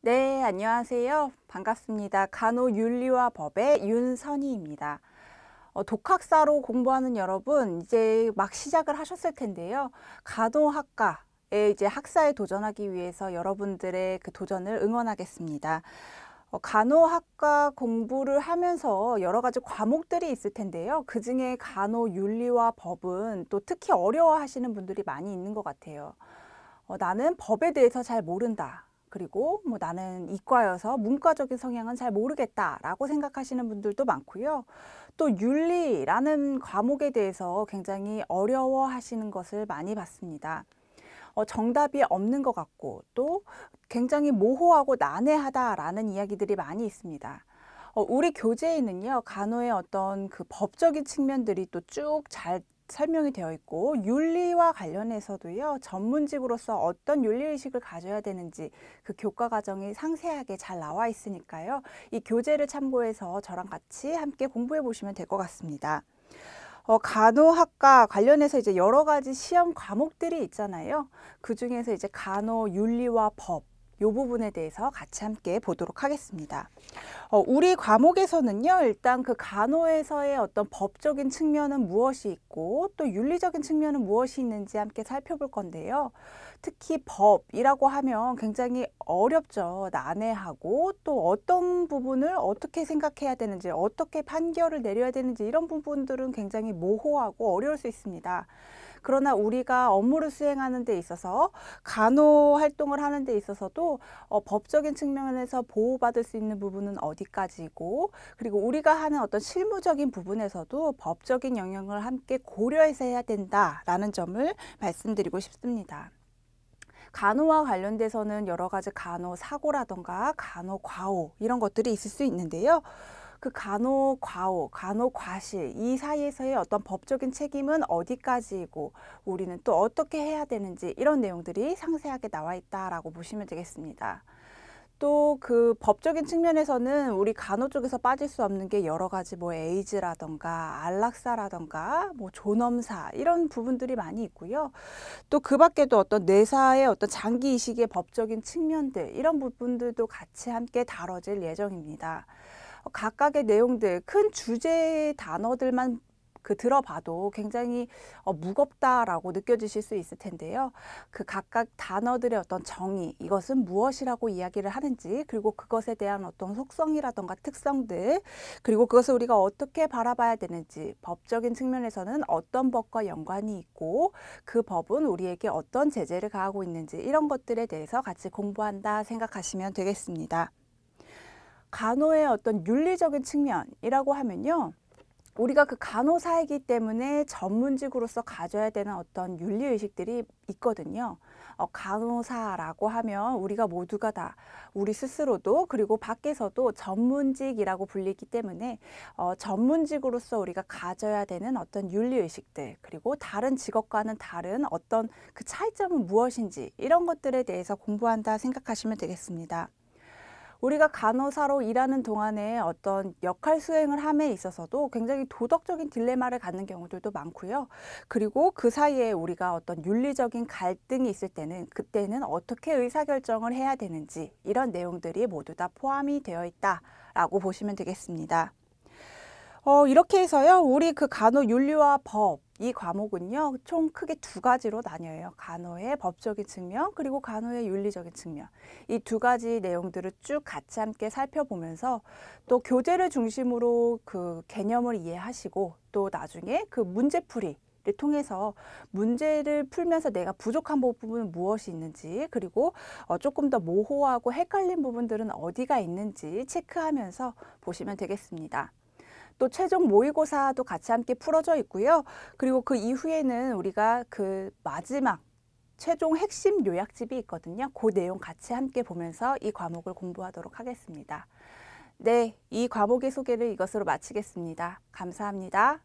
네, 안녕하세요. 반갑습니다. 간호윤리와 법의 윤선희입니다. 독학사로 공부하는 여러분, 이제 막 시작을 하셨을 텐데요. 간호학과에 이제 학사에 도전하기 위해서 여러분들의 그 도전을 응원하겠습니다. 간호학과 공부를 하면서 여러 가지 과목들이 있을 텐데요. 그중에 간호윤리와 법은 또 특히 어려워하시는 분들이 많이 있는 것 같아요. 나는 법에 대해서 잘 모른다. 그리고 나는 이과여서 문과적인 성향은 잘 모르겠다라고 생각하시는 분들도 많고요. 또 윤리라는 과목에 대해서 굉장히 어려워하시는 것을 많이 봤습니다. 정답이 없는 것 같고 또 굉장히 모호하고 난해하다라는 이야기들이 많이 있습니다. 우리 교재에는요, 간호의 어떤 그 법적인 측면들이 또 쭉 잘 설명이 되어 있고, 윤리와 관련해서도요, 전문직으로서 어떤 윤리의식을 가져야 되는지 그 교과 과정이 상세하게 잘 나와 있으니까요. 이 교재를 참고해서 저랑 같이 함께 공부해 보시면 될 것 같습니다. 간호학과 관련해서 이제 여러 가지 시험 과목들이 있잖아요. 그 중에서 이제 간호 윤리와 법, 이 부분에 대해서 같이 함께 보도록 하겠습니다. 우리 과목에서는요, 일단 그 간호에서의 어떤 법적인 측면은 무엇이 있고 또 윤리적인 측면은 무엇이 있는지 함께 살펴볼 건데요. 특히 법이라고 하면 굉장히 어렵죠. 난해하고 또 어떤 부분을 어떻게 생각해야 되는지, 어떻게 판결을 내려야 되는지 이런 부분들은 굉장히 모호하고 어려울 수 있습니다. 그러나 우리가 업무를 수행하는 데 있어서 간호 활동을 하는 데 있어서도 법적인 측면에서 보호받을 수 있는 부분은 어디까지고, 그리고 우리가 하는 어떤 실무적인 부분에서도 법적인 영역을 함께 고려해서 해야 된다라는 점을 말씀드리고 싶습니다. 간호와 관련돼서는 여러 가지 간호 사고라던가 간호 과오 이런 것들이 있을 수 있는데요. 그 간호 과오, 간호 과실 이 사이에서의 어떤 법적인 책임은 어디까지이고 우리는 또 어떻게 해야 되는지 이런 내용들이 상세하게 나와 있다라고 보시면 되겠습니다. 또 그 법적인 측면에서는 우리 간호 쪽에서 빠질 수 없는 게 여러 가지 에이즈라던가 안락사라던가 존엄사 이런 부분들이 많이 있고요. 또 그 밖에도 어떤 뇌사의 어떤 장기 이식의 법적인 측면들 이런 부분들도 같이 함께 다뤄질 예정입니다. 각각의 내용들, 큰 주제 단어들만 들어봐도 굉장히 무겁다라고 느껴지실 수 있을 텐데요. 그 각각 단어들의 어떤 정의, 이것은 무엇이라고 이야기를 하는지, 그리고 그것에 대한 어떤 속성이라던가 특성들, 그리고 그것을 우리가 어떻게 바라봐야 되는지, 법적인 측면에서는 어떤 법과 연관이 있고, 그 법은 우리에게 어떤 제재를 가하고 있는지, 이런 것들에 대해서 같이 공부한다 생각하시면 되겠습니다. 간호의 어떤 윤리적인 측면이라고 하면요. 우리가 그 간호사이기 때문에 전문직으로서 가져야 되는 어떤 윤리의식들이 있거든요. 간호사라고 하면 우리가 모두가 다 우리 스스로도 그리고 밖에서도 전문직이라고 불리기 때문에 전문직으로서 우리가 가져야 되는 어떤 윤리의식들, 그리고 다른 직업과는 다른 어떤 그 차이점은 무엇인지 이런 것들에 대해서 공부한다 생각하시면 되겠습니다. 우리가 간호사로 일하는 동안에 어떤 역할 수행을 함에 있어서도 굉장히 도덕적인 딜레마를 갖는 경우들도 많고요. 그리고 그 사이에 우리가 어떤 윤리적인 갈등이 있을 때는 그때는 어떻게 의사결정을 해야 되는지 이런 내용들이 모두 다 포함이 되어 있다라고 보시면 되겠습니다. 이렇게 해서요, 우리 그 간호 윤리와 법, 이 과목은요, 총 크게 두 가지로 나뉘어요. 간호의 법적인 측면, 그리고 간호의 윤리적인 측면. 이 두 가지 내용들을 쭉 같이 함께 살펴보면서 또 교재를 중심으로 그 개념을 이해하시고 또 나중에 그 문제풀이 를 통해서 문제를 풀면서 내가 부족한 부분은 무엇이 있는지, 그리고 조금 더 모호하고 헷갈린 부분들은 어디가 있는지 체크하면서 보시면 되겠습니다. 또 최종 모의고사도 같이 함께 풀어져 있고요. 그리고 그 이후에는 우리가 그 마지막 최종 핵심 요약집이 있거든요. 그 내용 같이 함께 보면서 이 과목을 공부하도록 하겠습니다. 네, 이 과목의 소개를 이것으로 마치겠습니다. 감사합니다.